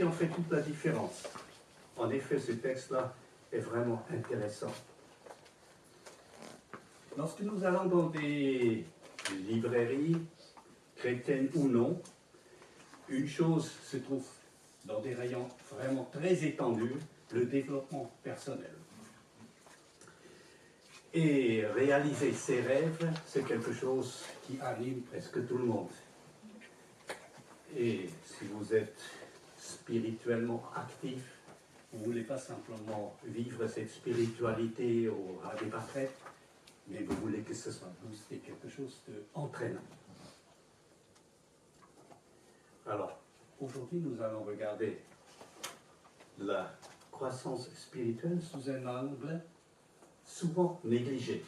qui ont fait toute la différence. En effet, ce texte-là est vraiment intéressant. Lorsque nous allons dans des librairies, chrétiennes ou non, une chose se trouve dans des rayons vraiment très étendus, le développement personnel. Et réaliser ses rêves, c'est quelque chose qui anime presque tout le monde. Et si vous êtes spirituellement actif, vous ne voulez pas simplement vivre cette spiritualité à des retraites, mais vous voulez que ce soit boosté, quelque chose d'entraînant. Alors, aujourd'hui, nous allons regarder la croissance spirituelle sous un angle souvent négligé.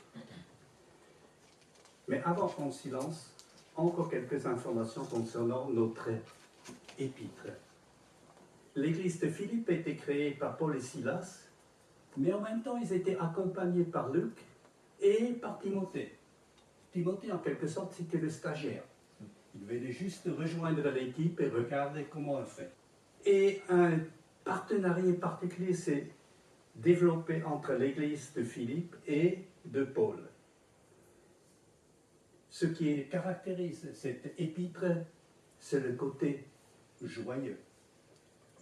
Mais avant qu'on s'y lance, encore quelques informations concernant notre épître. L'église de Philippe a été créée par Paul et Silas, mais en même temps, ils étaient accompagnés par Luc et par Timothée. Timothée, en quelque sorte, c'était le stagiaire. Il venait juste rejoindre l'équipe et regarder comment on fait. Et un partenariat particulier s'est développé entre l'église de Philippe et de Paul. Ce qui caractérise cette épître, c'est le côté joyeux.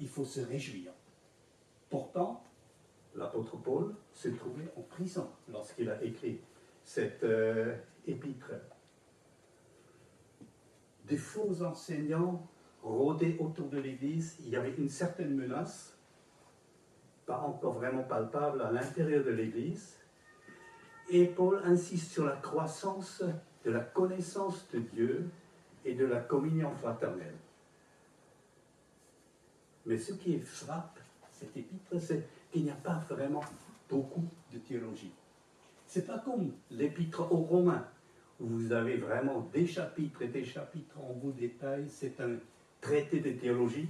Il faut se réjouir. Pourtant, l'apôtre Paul se trouvait en prison lorsqu'il a écrit cette épître. Des faux enseignants rôdaient autour de l'Église. Il y avait une certaine menace, pas encore vraiment palpable à l'intérieur de l'Église. Et Paul insiste sur la croissance de la connaissance de Dieu et de la communion fraternelle. Mais ce qui frappe cette épître, c'est qu'il n'y a pas vraiment beaucoup de théologie. Ce n'est pas comme l'épître aux Romains, où vous avez vraiment des chapitres et des chapitres en vous détail, c'est un traité de théologie.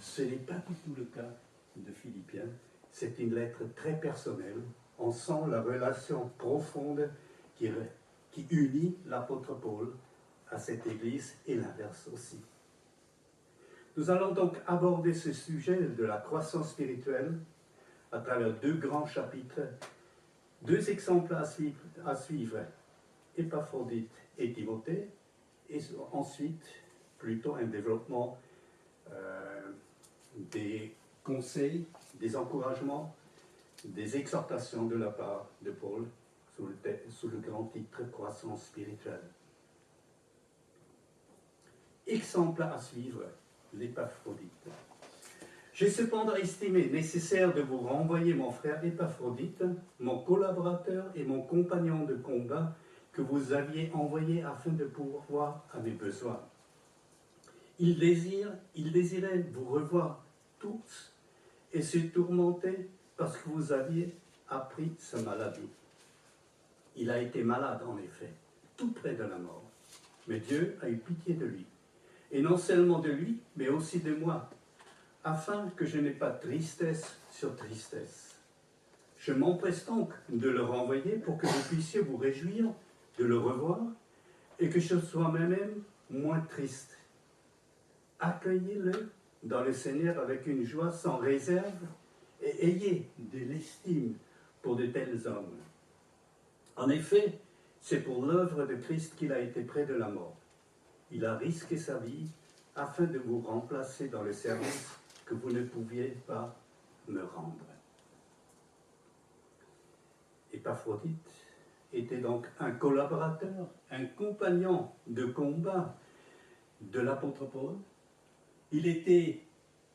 Ce n'est pas du tout le cas de Philippiens. C'est une lettre très personnelle. On sent la relation profonde qui unit l'apôtre Paul à cette église et l'inverse aussi. Nous allons donc aborder ce sujet de la croissance spirituelle à travers deux grands chapitres, deux exemples à suivre, Épaphrodite et Timothée, et ensuite plutôt un développement des conseils, des encouragements, des exhortations de la part de Paul sous le grand titre croissance spirituelle. Exemple à suivre, l'Épaphrodite. J'ai cependant estimé nécessaire de vous renvoyer mon frère Épaphrodite, mon collaborateur et mon compagnon de combat, que vous aviez envoyé afin de pourvoir à mes besoins. Il désirait vous revoir tous et se tourmentait parce que vous aviez appris sa maladie. Il a été malade en effet, tout près de la mort, mais Dieu a eu pitié de lui. Et non seulement de lui, mais aussi de moi, afin que je n'aie pas tristesse sur tristesse. Je m'empresse donc de le renvoyer pour que vous puissiez vous réjouir de le revoir et que je sois moi-même moins triste. Accueillez-le dans le Seigneur avec une joie sans réserve et ayez de l'estime pour de tels hommes. En effet, c'est pour l'œuvre de Christ qu'il a été près de la mort. Il a risqué sa vie afin de vous remplacer dans le service que vous ne pouviez pas me rendre. Épaphrodite était donc un collaborateur, un compagnon de combat de l'apôtre Paul. Il était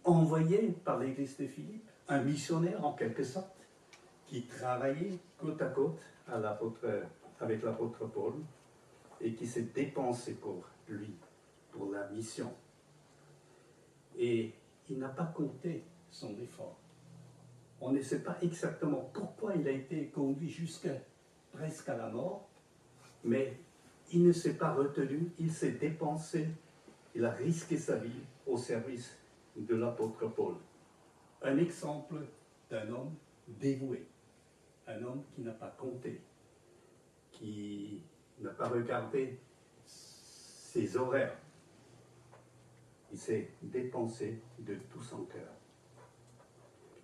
envoyé par l'église de Philippe, un missionnaire en quelque sorte, qui travaillait côte à côte avec l'apôtre Paul et qui s'est dépensé pour lui, pour la mission. Et il n'a pas compté son effort. On ne sait pas exactement pourquoi il a été conduit presque à la mort, mais il ne s'est pas retenu, il s'est dépensé, il a risqué sa vie au service de l'apôtre Paul. Un exemple d'un homme dévoué, un homme qui n'a pas compté, qui n'a pas regardé ses horaires. Il s'est dépensé de tout son cœur.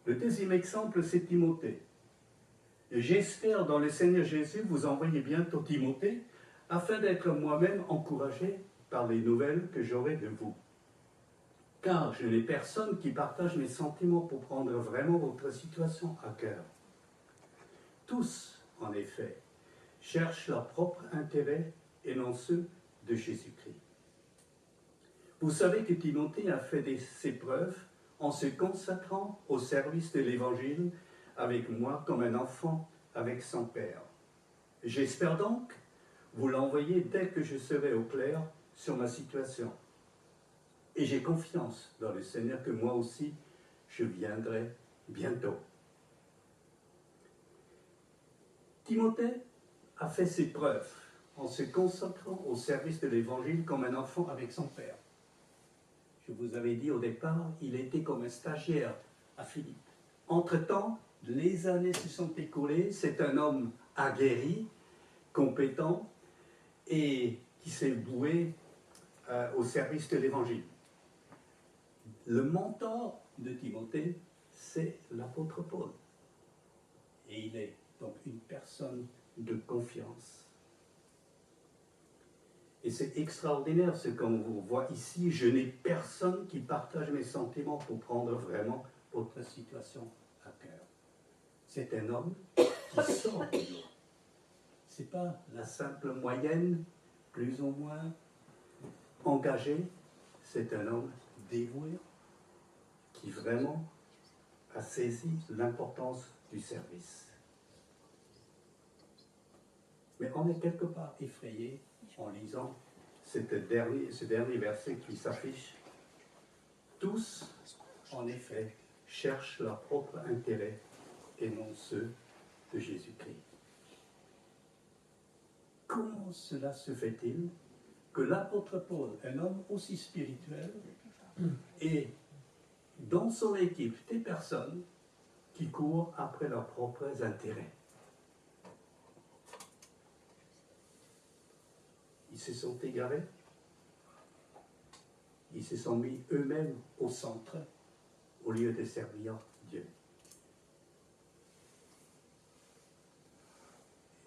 Le deuxième exemple, c'est Timothée. J'espère dans le Seigneur Jésus vous envoyer bientôt Timothée, afin d'être moi-même encouragé par les nouvelles que j'aurai de vous. Car je n'ai personne qui partage mes sentiments pour prendre vraiment votre situation à cœur. Tous, en effet, cherchent leur propre intérêt et non ceux de Jésus-Christ. Vous savez que Timothée a fait ses preuves en se consacrant au service de l'Évangile avec moi comme un enfant avec son père. J'espère donc vous l'envoyer dès que je serai au clair sur ma situation. Et j'ai confiance dans le Seigneur que moi aussi, je viendrai bientôt. Timothée a fait ses preuves en se consacrant au service de l'Évangile comme un enfant avec son père. Je vous avais dit au départ, il était comme un stagiaire à Philippe. Entre-temps, les années se sont écoulées, c'est un homme aguerri, compétent et qui s'est voué au service de l'Évangile. Le mentor de Timothée, c'est l'apôtre Paul. Et il est donc une personne de confiance. Et c'est extraordinaire ce qu'on voit ici. Je n'ai personne qui partage mes sentiments pour prendre vraiment votre situation à cœur. C'est un homme qui sort de l'eau. Ce n'est pas la simple moyenne, plus ou moins engagée. C'est un homme dévoué qui vraiment a saisi l'importance du service. Mais on est quelque part effrayé en lisant ce dernier verset qui s'affiche. Tous, en effet, cherchent leur propre intérêt et non ceux de Jésus-Christ. Comment cela se fait-il que l'apôtre Paul, un homme aussi spirituel, ait dans son équipe des personnes qui courent après leurs propres intérêts? Ils se sont égarés, ils se sont mis eux-mêmes au centre au lieu de servir Dieu.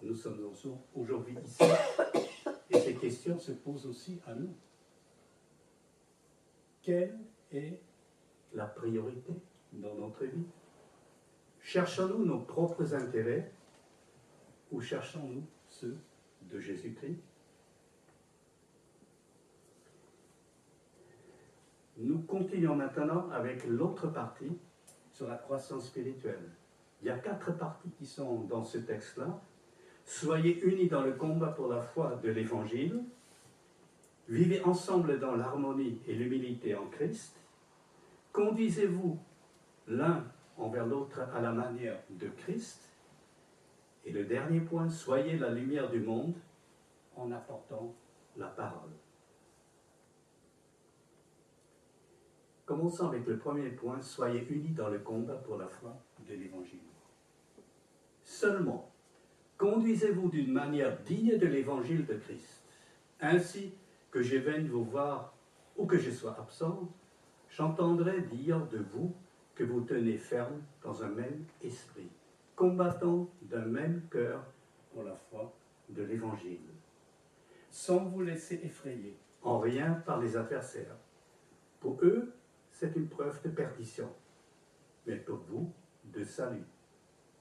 Nous sommes aujourd'hui ici et ces questions se posent aussi à nous. Quelle est la priorité dans notre vie? Cherchons-nous nos propres intérêts ou cherchons-nous ceux de Jésus-Christ? Nous continuons maintenant avec l'autre partie sur la croissance spirituelle. Il y a 4 parties qui sont dans ce texte-là. Soyez unis dans le combat pour la foi de l'Évangile. Vivez ensemble dans l'harmonie et l'humilité en Christ. Conduisez-vous l'un envers l'autre à la manière de Christ. Et le dernier point, soyez la lumière du monde en apportant la parole. Commençons avec le premier point, soyez unis dans le combat pour la foi de l'Évangile. Seulement, conduisez-vous d'une manière digne de l'Évangile de Christ. Ainsi que je vienne vous voir ou que je sois absent, j'entendrai dire de vous que vous tenez ferme dans un même esprit, combattant d'un même cœur pour la foi de l'Évangile, sans vous laisser effrayer en rien par les adversaires. Pour eux, c'est une preuve de perdition, mais pour vous, de salut.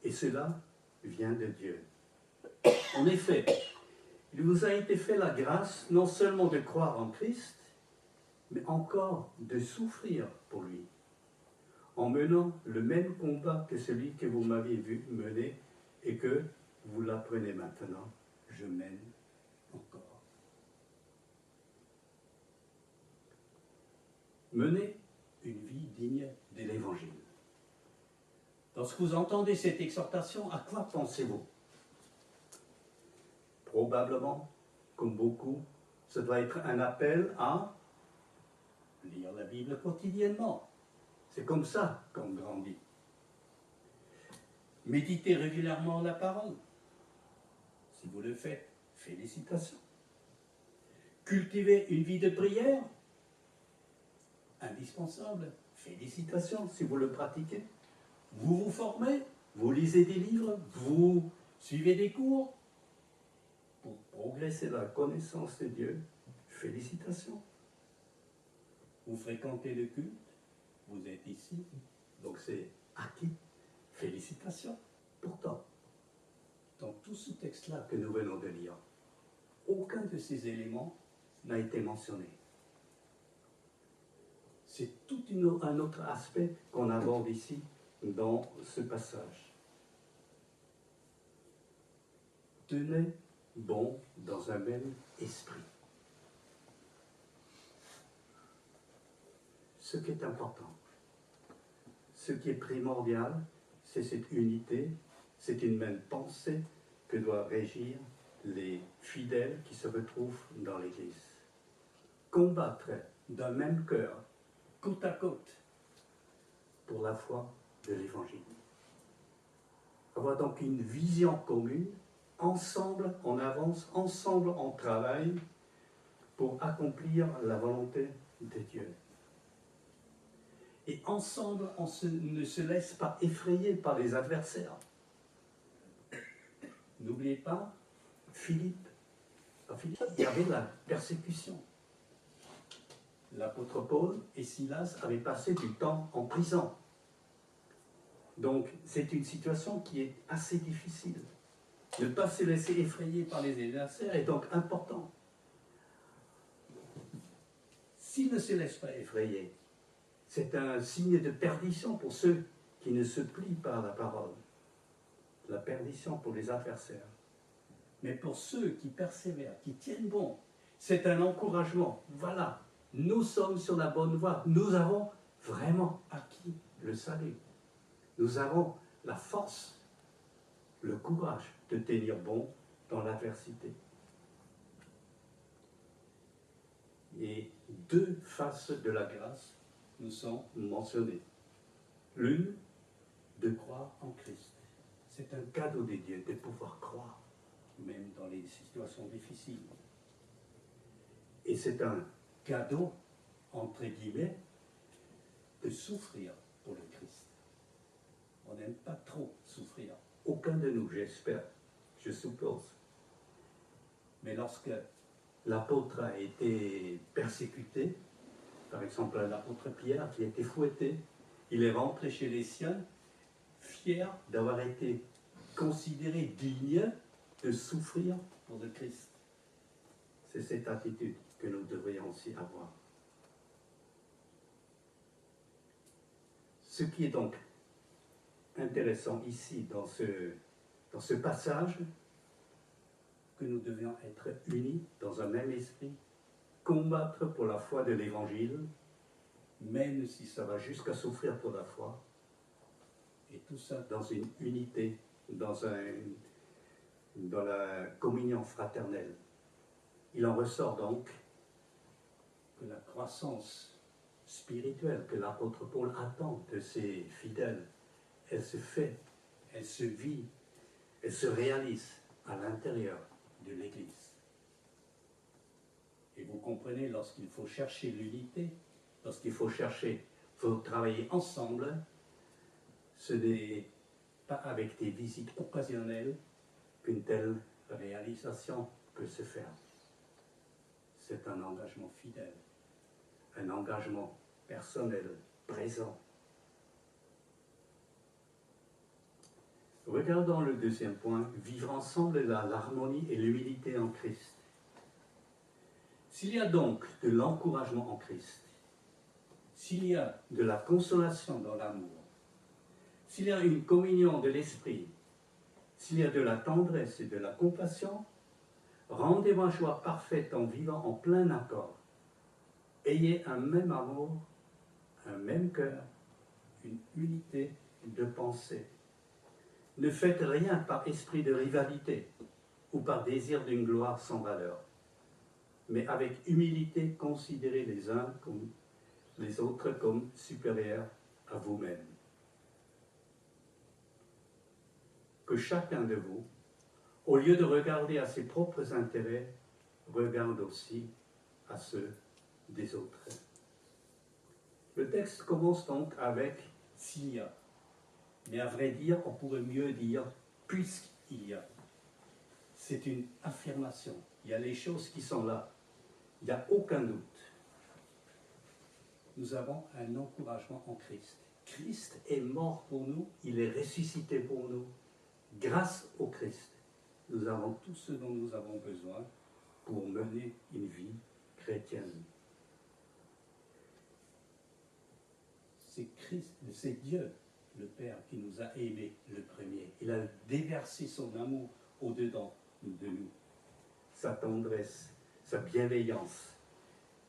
Et cela vient de Dieu. En effet, il vous a été fait la grâce non seulement de croire en Christ, mais encore de souffrir pour lui, en menant le même combat que celui que vous m'aviez vu mener et que vous l'apprenez maintenant, je mène encore. Menez une vie digne de l'Évangile. Lorsque vous entendez cette exhortation, à quoi pensez-vous? Probablement, comme beaucoup, ce doit être un appel à lire la Bible quotidiennement. C'est comme ça qu'on grandit. Méditez régulièrement la parole. Si vous le faites, félicitations. Cultivez une vie de prière. indispensable. Félicitations si vous le pratiquez. Vous vous formez, vous lisez des livres, vous suivez des cours pour progresser dans la connaissance de Dieu. Félicitations. Vous fréquentez le culte, vous êtes ici, donc c'est acquis. Félicitations. Pourtant, dans tout ce texte-là que nous venons de lire, aucun de ces éléments n'a été mentionné. C'est tout un autre aspect qu'on aborde ici dans ce passage. Tenez bon dans un même esprit. Ce qui est important, ce qui est primordial, c'est cette unité, c'est une même pensée que doivent régir les fidèles qui se retrouvent dans l'Église. Combattre d'un même cœur, côte à côte, pour la foi de l'Évangile. Avoir donc une vision commune, ensemble on avance, ensemble on travaille pour accomplir la volonté de Dieu. Et ensemble on ne se laisse pas effrayer par les adversaires. N'oubliez pas, Philippe, il y avait la persécution. L'apôtre Paul et Silas avaient passé du temps en prison. Donc, c'est une situation qui est assez difficile. Ne pas se laisser effrayer par les adversaires est donc important. S'ils ne se laissent pas effrayer, c'est un signe de perdition pour ceux qui ne se plient pas à la parole. La perdition pour les adversaires. Mais pour ceux qui persévèrent, qui tiennent bon, c'est un encouragement. Voilà, nous sommes sur la bonne voie. Nous avons vraiment acquis le salut. Nous avons la force, le courage de tenir bon dans l'adversité. Et deux faces de la grâce nous sont mentionnées. L'une, de croire en Christ. C'est un cadeau de Dieu de pouvoir croire, même dans les situations difficiles. Et c'est un cadeau, entre guillemets, de souffrir pour le Christ. On n'aime pas trop souffrir. Aucun de nous, j'espère, je suppose. Mais lorsque l'apôtre a été persécuté, par exemple l'apôtre Pierre qui a été fouetté, il est rentré chez les siens, fier d'avoir été considéré digne de souffrir pour le Christ. C'est cette attitude que nous devrions aussi avoir. Ce qui est donc intéressant ici, dans ce passage, que nous devions être unis dans un même esprit, combattre pour la foi de l'Évangile, même si ça va jusqu'à souffrir pour la foi, et tout ça dans une unité, dans la communion fraternelle. Il en ressort donc que la croissance spirituelle que l'apôtre Paul attend de ses fidèles, elle se fait, elle se vit, elle se réalise à l'intérieur de l'Église. Et vous comprenez, lorsqu'il faut chercher l'unité, lorsqu'il faut travailler ensemble, ce n'est pas avec des visites occasionnelles qu'une telle réalisation peut se faire. C'est un engagement fidèle, un engagement personnel, présent. Regardons le deuxième point, vivre ensemble l'harmonie et l'humilité en Christ. S'il y a donc de l'encouragement en Christ, s'il y a de la consolation dans l'amour, s'il y a une communion de l'esprit, s'il y a de la tendresse et de la compassion, rendez ma joie parfaite en vivant en plein accord. Ayez un même amour, un même cœur, une unité de pensée. Ne faites rien par esprit de rivalité ou par désir d'une gloire sans valeur, mais avec humilité considérez les uns comme les autres comme supérieurs à vous-mêmes. Que chacun de vous, au lieu de regarder à ses propres intérêts, regarde aussi à ceux des autres. Le texte commence donc avec s'il y a. Mais à vrai dire, on pourrait mieux dire puisqu'il y a. C'est une affirmation. Il y a les choses qui sont là. Il n'y a aucun doute. Nous avons un encouragement en Christ. Christ est mort pour nous, il est ressuscité pour nous. Grâce au Christ, nous avons tout ce dont nous avons besoin pour mener une vie chrétienne. C'est Christ, c'est Dieu, le Père, qui nous a aimés le premier. Il a déversé son amour au-dedans de nous. Sa tendresse, sa bienveillance,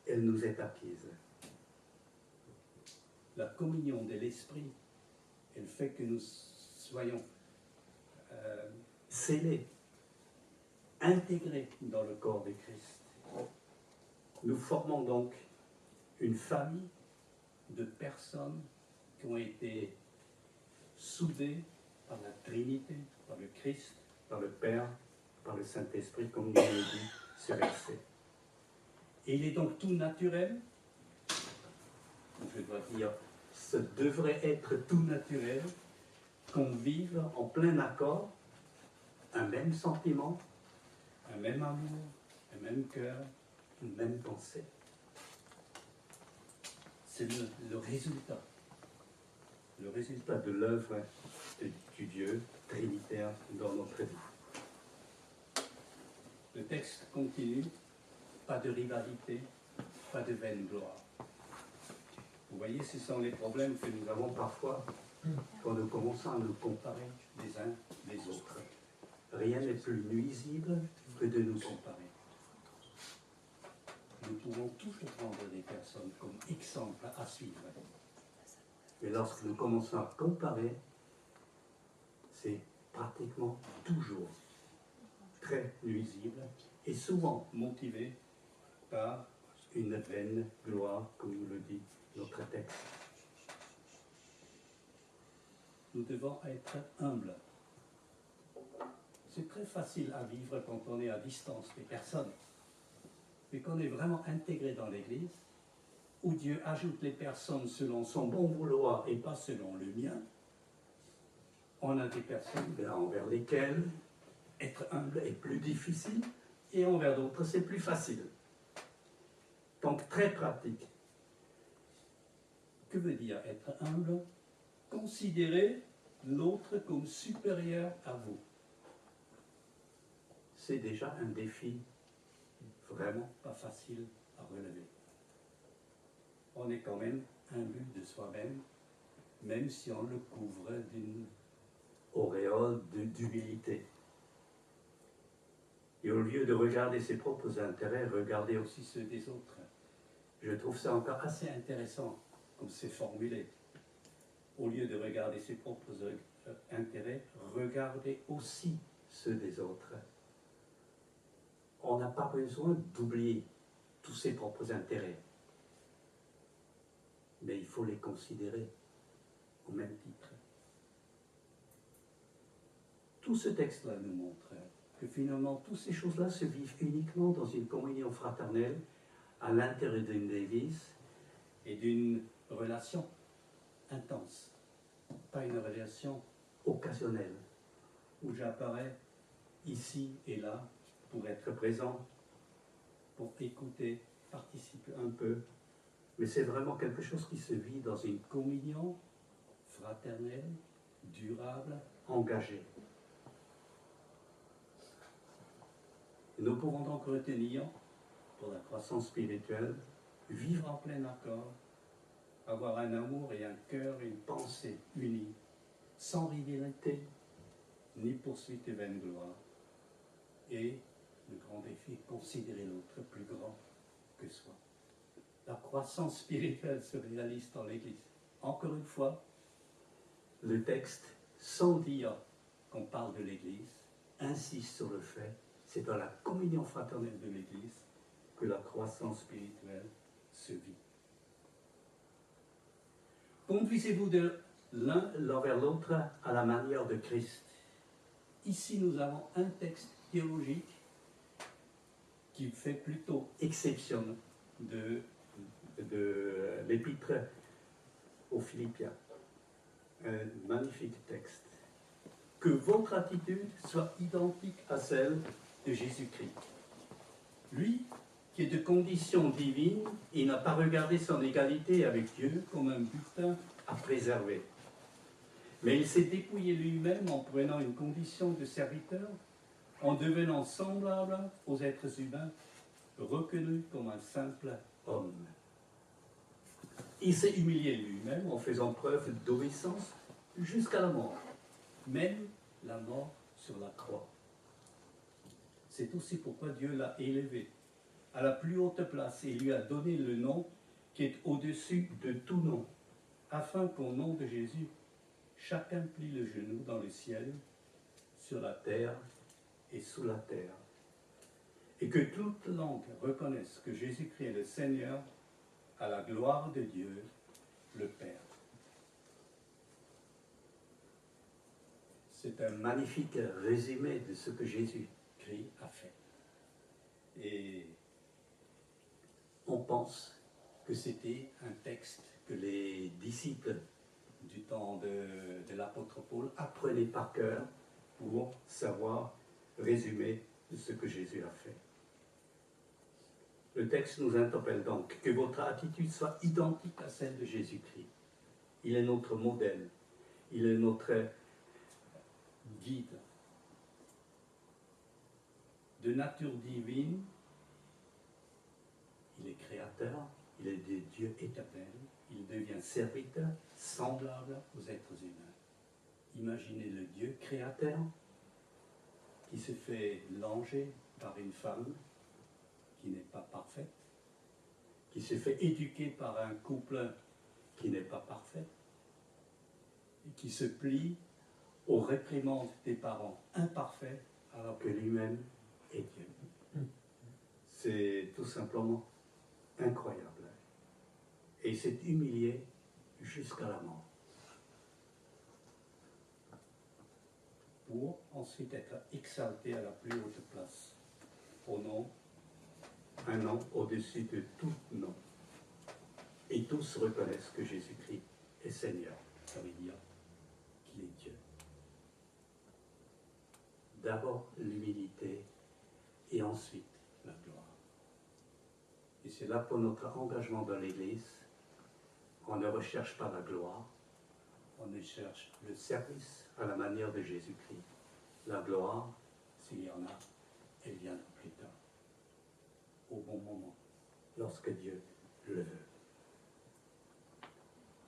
elle nous est acquise. La communion de l'Esprit, elle fait que nous soyons scellés, intégrés dans le corps de Christ. Nous formons donc une famille de personnes qui ont été soudées par la Trinité, par le Christ, par le Père, par le Saint-Esprit, comme nous le dit ce verset. Et il est donc tout naturel, je dois dire, ce devrait être tout naturel, qu'on vive en plein accord, un même sentiment, un même amour, un même cœur, une même pensée. C'est le résultat de l'œuvre du Dieu trinitaire dans notre vie. Le texte continue, pas de rivalité, pas de vaine gloire. Vous voyez, ce sont les problèmes que nous avons parfois quand nous commençons à nous comparer les uns les autres. Rien n'est plus nuisible que de nous comparer. Nous pouvons toujours prendre des personnes comme exemple à suivre. Mais lorsque nous commençons à comparer, c'est pratiquement toujours très nuisible et souvent motivé par une vaine gloire, comme nous le dit notre texte. Nous devons être humbles. C'est très facile à vivre quand on est à distance des personnes. Mais quand on est vraiment intégré dans l'Église, où Dieu ajoute les personnes selon son bon vouloir et pas selon le mien, on a des personnes envers lesquelles être humble est plus difficile et envers d'autres c'est plus facile. Donc très pratique. Que veut dire être humble? Considérer l'autre comme supérieur à vous. C'est déjà un défi vraiment pas facile à relever. On est quand même imbu de soi-même, même si on le couvre d'une auréole d'humilité. Et au lieu de regarder ses propres intérêts, regarder aussi ceux des autres. Je trouve ça encore assez intéressant, comme c'est formulé. Au lieu de regarder ses propres intérêts, regardez aussi ceux des autres. On n'a pas besoin d'oublier tous ses propres intérêts. Mais il faut les considérer au même titre. Tout ce texte-là nous montre que finalement, toutes ces choses-là se vivent uniquement dans une communion fraternelle à l'intérieur d'une église et d'une relation intense, pas une relation occasionnelle, où j'apparais ici et là pour être présent, pour écouter, participer un peu. Mais c'est vraiment quelque chose qui se vit dans une communion fraternelle, durable, engagée. Nous pouvons donc retenir, pour la croissance spirituelle, vivre en plein accord, avoir un amour et un cœur, une pensée unie, sans rivalité, ni poursuite de vaine gloire. Et le grand défi, considérer l'autre plus grand que soi. La croissance spirituelle se réalise dans l'Église. Encore une fois, le texte, sans dire qu'on parle de l'Église, insiste sur le fait, c'est dans la communion fraternelle de l'Église que la croissance spirituelle se vit. Conduisez-vous de l'un vers l'autre à la manière de Christ. Ici, nous avons un texte théologique qui fait plutôt exception de l'épître aux Philippiens. Un magnifique texte. Que votre attitude soit identique à celle de Jésus-Christ. Lui, qui est de condition divine, il n'a pas regardé son égalité avec Dieu comme un butin à préserver. Mais il s'est dépouillé lui-même en prenant une condition de serviteur, en devenant semblable aux êtres humains, reconnu comme un simple homme. Il s'est humilié lui-même en faisant preuve d'obéissance jusqu'à la mort, même la mort sur la croix. C'est aussi pourquoi Dieu l'a élevé à la plus haute place et lui a donné le nom qui est au-dessus de tout nom, afin qu'au nom de Jésus, chacun plie le genou dans le ciel, sur la terre et sous la terre, et que toute langue reconnaisse que Jésus-Christ est le Seigneur, à la gloire de Dieu, le Père. C'est un magnifique résumé de ce que Jésus-Christ a fait. Et on pense que c'était un texte que les disciples du temps de l'apôtre Paul apprenaient par cœur pour savoir résumer ce que Jésus a fait. Le texte nous interpelle donc que votre attitude soit identique à celle de Jésus-Christ. Il est notre modèle, il est notre guide. De nature divine, il est créateur, il est de Dieu éternel, il devient serviteur semblable aux êtres humains. Imaginez le Dieu créateur qui se fait langer par une femme qui n'est pas parfaite, qui se fait éduquer par un couple qui n'est pas parfait, et qui se plie aux réprimandes des parents imparfaits alors que lui-même est Dieu. C'est tout simplement incroyable. Et il s'est humilié jusqu'à la mort. Pour ensuite être exalté à la plus haute place, au nom, un nom au-dessus de tout nom. Et tous reconnaissent que Jésus-Christ est Seigneur. Ça veut dire qu'il est Dieu. D'abord l'humilité et ensuite la gloire. Et c'est là pour notre engagement dans l'Église. On ne recherche pas la gloire, on ne cherche le service à la manière de Jésus-Christ. La gloire, s'il y en a, elle viendra plus tard, au bon moment, lorsque Dieu le veut.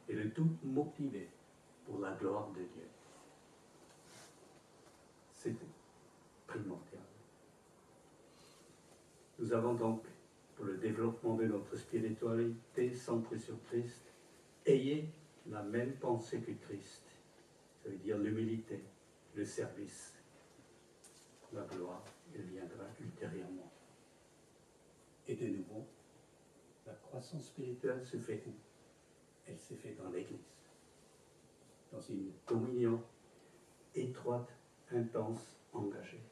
Et le tout motivé pour la gloire de Dieu. C'est primordial. Nous avons donc, pour le développement de notre spiritualité centrée sur Christ, ayez la même pensée que Christ. Ça veut dire l'humilité, le service. La gloire, elle viendra ultérieurement. Et de nouveau, la croissance spirituelle se fait où? Elle se fait dans l'Église. Dans une communion étroite, intense, engagée.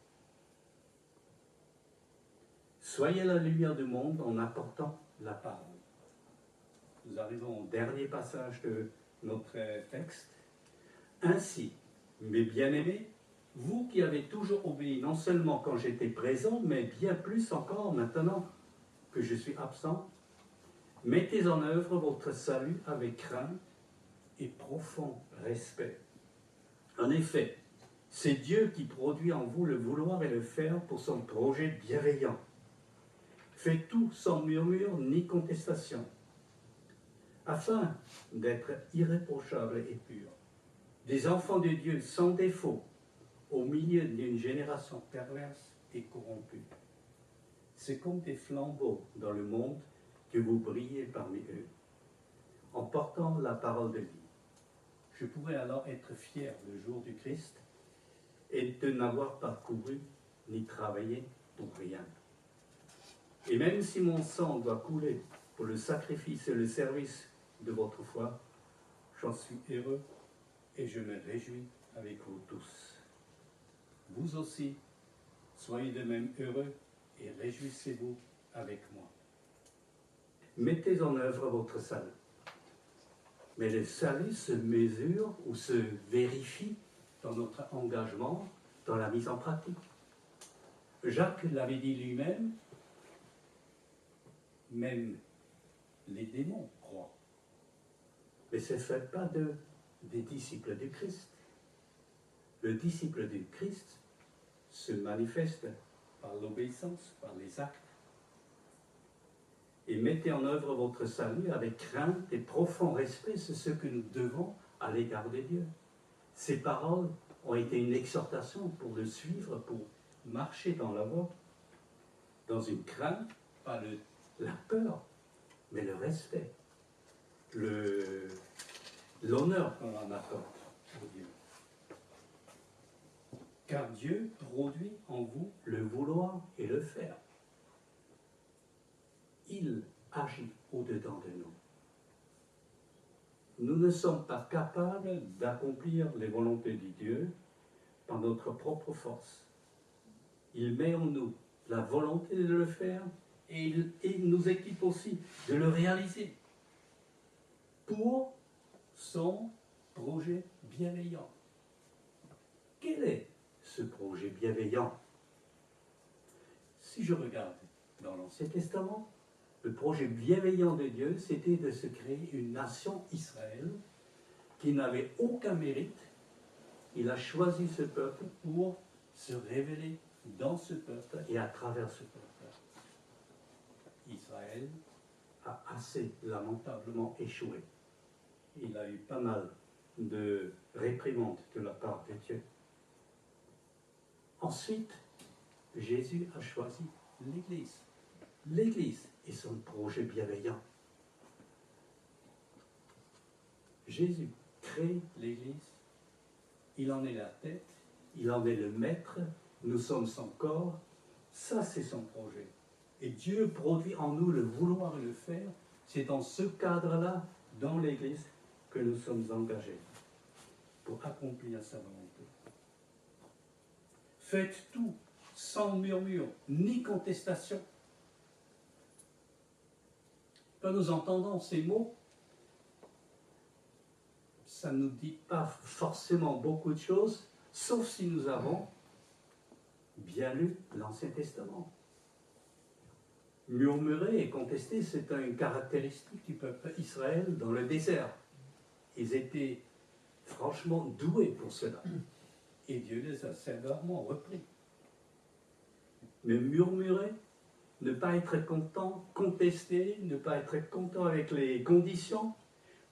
Soyez la lumière du monde en apportant la parole. Nous arrivons au dernier passage de notre texte. Ainsi, mes bien-aimés, vous qui avez toujours obéi, non seulement quand j'étais présent, mais bien plus encore maintenant que je suis absent, mettez en œuvre votre salut avec crainte et profond respect. En effet, c'est Dieu qui produit en vous le vouloir et le faire pour son projet bienveillant. Faites tout sans murmure ni contestation, afin d'être irréprochables et purs, des enfants de Dieu sans défaut, au milieu d'une génération perverse et corrompue. C'est comme des flambeaux dans le monde que vous brillez parmi eux, en portant la parole de vie. Je pourrais alors être fier le jour du Christ et de n'avoir pas couru ni travaillé pour rien. Et même si mon sang doit couler pour le sacrifice et le service de votre foi, j'en suis heureux et je me réjouis avec vous tous. Vous aussi, soyez de même heureux et réjouissez-vous avec moi. Mettez en œuvre votre salut. Mais le salut se mesure ou se vérifie dans notre engagement, dans la mise en pratique. Jacques l'avait dit lui-même, même les démons croient. Mais ce ne fait pas des disciples du Christ. Le disciple du Christ se manifeste par l'obéissance, par les actes. Et mettez en œuvre votre salut avec crainte et profond respect, c'est ce que nous devons à l'égard de Dieu. Ces paroles ont été une exhortation pour le suivre, pour marcher dans la voie, dans une crainte, pas la peur, mais le respect, l'honneur qu'on en accorde pour Dieu. Car Dieu produit en vous le vouloir et le faire. Il agit au-dedans de nous. Nous ne sommes pas capables d'accomplir les volontés de Dieu par notre propre force. Il met en nous la volonté de le faire et il nous équipe aussi de le réaliser pour son projet bienveillant. Quel est ce projet bienveillant? Si je regarde dans l'Ancien Testament, le projet bienveillant de Dieu, c'était de se créer une nation Israël qui n'avait aucun mérite. Il a choisi ce peuple pour se révéler dans ce peuple et à travers ce peuple. Israël a assez lamentablement échoué. Il a eu pas mal de réprimandes de la part de Dieu. Ensuite, Jésus a choisi l'Église. L'Église est son projet bienveillant. Jésus crée l'Église, il en est la tête, il en est le maître, nous sommes son corps, ça c'est son projet. Et Dieu produit en nous le vouloir et le faire, c'est dans ce cadre-là, dans l'Église, que nous sommes engagés pour accomplir sa volonté. Faites tout sans murmure ni contestation. Quand nous entendons ces mots, ça ne nous dit pas forcément beaucoup de choses, sauf si nous avons bien lu l'Ancien Testament. Murmurer et contester, c'est une caractéristique du peuple Israël dans le désert. Ils étaient franchement doués pour cela. Et Dieu les a sévèrement repris. Mais murmurer, ne pas être content, contester, ne pas être content avec les conditions,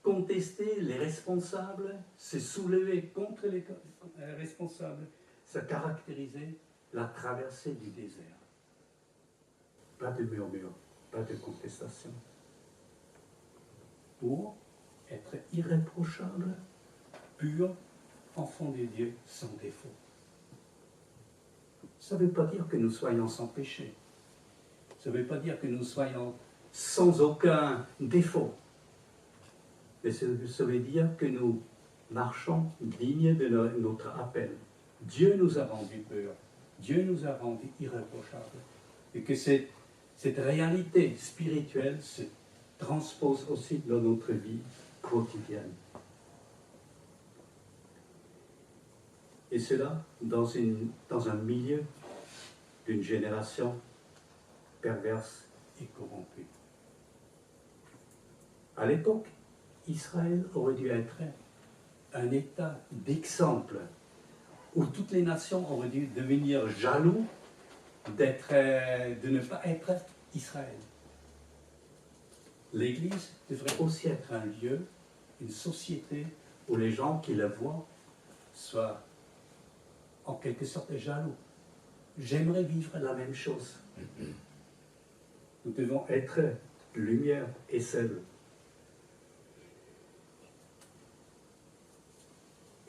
contester les responsables, se soulever contre les responsables, ça caractérisait la traversée du désert. Pas de murmure, pas de contestation. Pour être irréprochable, pur, enfant de Dieu, sans défaut. Ça ne veut pas dire que nous soyons sans péché. Ça ne veut pas dire que nous soyons sans aucun défaut. Mais ça veut dire que nous marchons dignes de notre appel. Dieu nous a rendus purs. Dieu nous a rendus irréprochables. Et que cette réalité spirituelle se transpose aussi dans notre vie quotidienne. Et cela dans un milieu d'une génération perverse et corrompue. À l'époque, Israël aurait dû être un État d'exemple où toutes les nations auraient dû devenir jaloux de ne pas être Israël. L'Église devrait aussi être un lieu, une société où les gens qui la voient soient en quelque sorte jaloux. J'aimerais vivre la même chose. Nous devons être lumière et sel.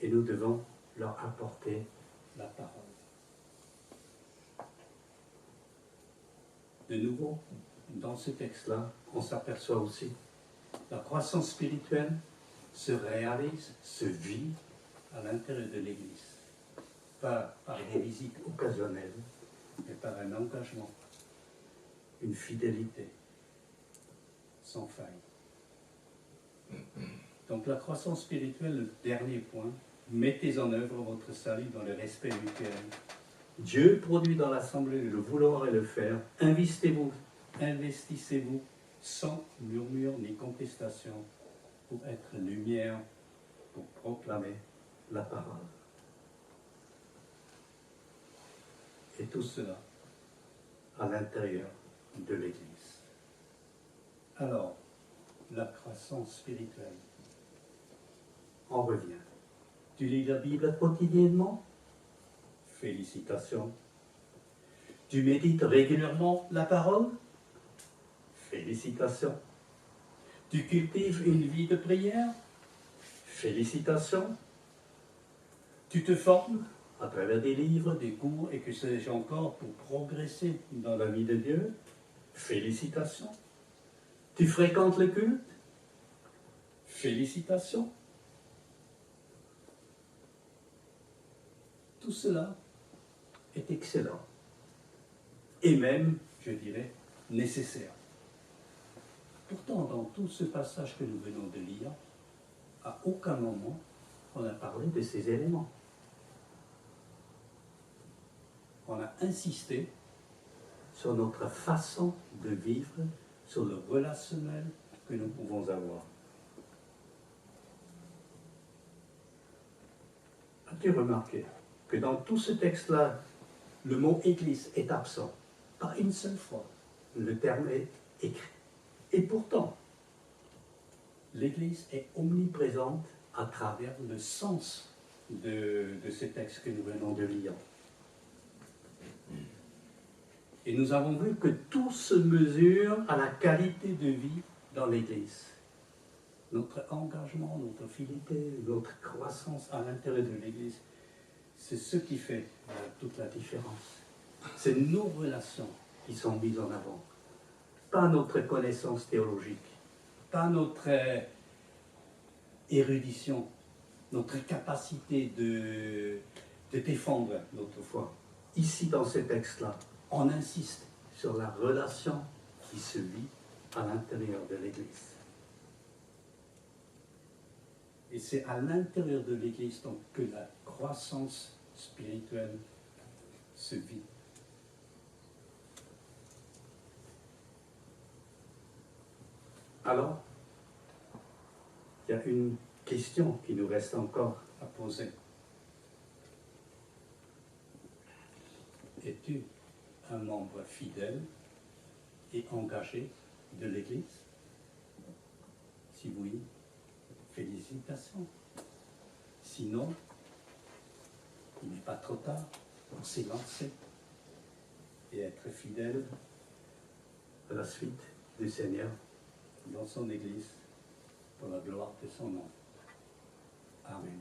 Et nous devons leur apporter la parole. De nouveau, dans ce texte-là, on s'aperçoit aussi la croissance spirituelle se réalise, se vit à l'intérieur de l'Église. Pas par des visites occasionnelles, mais par un engagement, une fidélité sans faille. Donc la croissance spirituelle, le dernier point, mettez en œuvre votre salut dans le respect mutuel. Dieu produit dans l'assemblée le vouloir et le faire. Investissez-vous sans murmure ni contestation pour être lumière, pour proclamer la parole. Et tout cela à l'intérieur de l'Église. Alors, la croissance spirituelle. On revient. Tu lis la Bible quotidiennement? Félicitations. Tu médites régulièrement la parole? Félicitations. Tu cultives une vie de prière? Félicitations. Tu te formes à travers des livres, des cours et que sais-je encore pour progresser dans la vie de Dieu? Félicitations. Tu fréquentes le culte? Félicitations. Tout cela est excellent et même, je dirais, nécessaire. Pourtant, dans tout ce passage que nous venons de lire, à aucun moment on a parlé de ces éléments. On a insisté sur notre façon de vivre, sur le relationnel que nous pouvons avoir. As-tu remarqué que dans tout ce texte-là, le mot Église est absent? Pas une seule fois, le terme est écrit. Et pourtant, l'Église est omniprésente à travers le sens de ces textes que nous venons de lire. Et nous avons vu que tout se mesure à la qualité de vie dans l'Église. Notre engagement, notre fidélité, notre croissance à l'intérieur de l'Église, c'est ce qui fait toute la différence. C'est nos relations qui sont mises en avant, pas notre connaissance théologique, pas notre érudition, notre capacité de défendre notre foi. Ici, dans ce texte-là, on insiste sur la relation qui se vit à l'intérieur de l'Église. Et c'est à l'intérieur de l'Église donc que la croissance spirituelle se vit. Alors, il y a une question qui nous reste encore à poser. Es-tu un membre fidèle et engagé de l'Église? Si oui, félicitations. Sinon, il n'est pas trop tard pour s'élancer et être fidèle à la suite du Seigneur dans son Église pour la gloire de son nom. Amen.